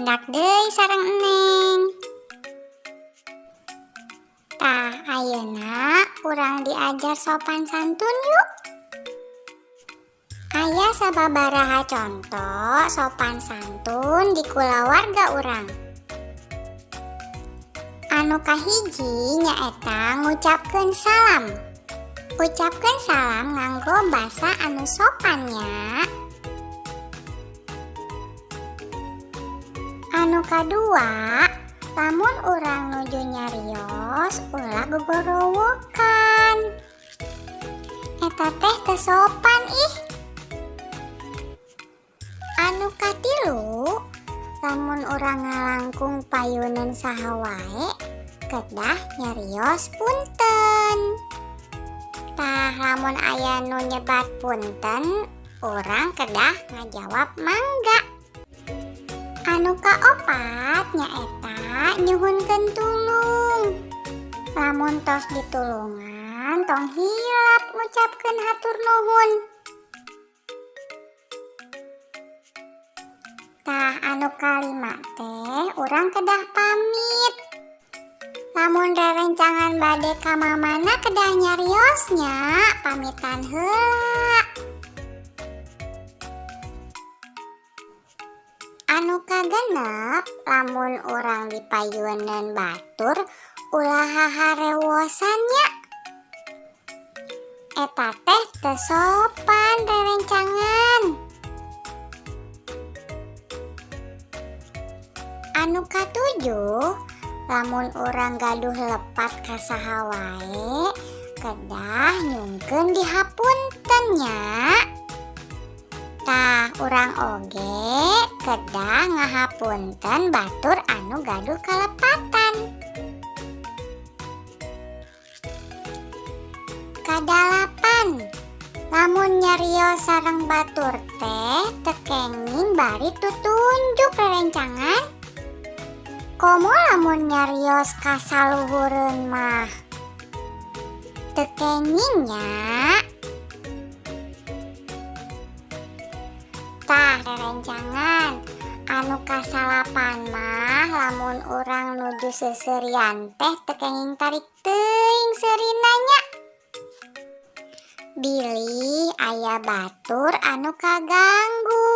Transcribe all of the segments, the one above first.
Handak deui sareng Eneng. Tah ayeuna urang diajar sopan santun yuk. Aya sababaraha contoh sopan santun di kulawarga urang. Anu kahiji nyaeta ngucapkeun salam. Ucapkeun salam nganggo basa anu sopan nya. Anu kadua, lamun urang nuju nyarios ulah gogorowokan. Eta teh teu sopan ih. Anu katilu, lamun urang ngalangkung payunan saha wae kedah nyarios punten. Tah lamun aya nu nyebat punten, urang kedah ngajawab mangga. Anu kaopat nyaeta nyuhunkeun tulung. Lamun tos ditulungan tong hilap ngucapkeun hatur nuhun. Tah anu kalima teh urang kedah pamit. Lamun rerencangan bade ka mamana kedah nyariosnya pamitan heula. Anu kagenep, lamun urang di payunan batur ulah haharewosan nya. Eta teh teu sopan rerencangan. Anu katujuh, lamun urang gaduh lepat ka saha wae kedah nyungkeun di hapunten nya. Tah urang oge kedah ngahapunten batur anu gaduh kalepatan. Kadalapan, lamun nyarios sareng batur teh teu kenging bari tutunjuk rerencangan. Komo lamun nyarios ka saluhureun mah teu kenging nya. Tah rerencangan, anu kasalapan mah lamun urang nuju seuseurean teh teu kenging tarik teuing seurina nya. Bilih aya batur anu kaganggu.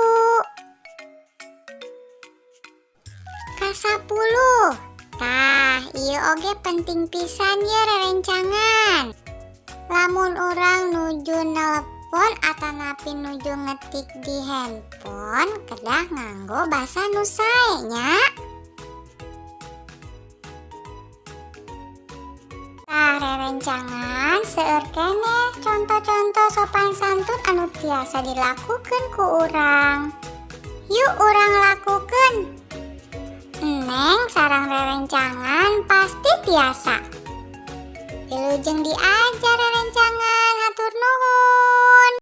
Kasapuluh, tah ieu oge penting pisan ya rerencangan. Lamun urang nuju nelepon atanapi nuju ngetik di handphone kedah nganggo basa nu sae nya. Tah rerencangan seueur keneh contoh-contoh sopan santun anu tiasa dilakukeun ku urang. Yuk urang lakukeun. Eneng sareng rerencangan pasti tiasa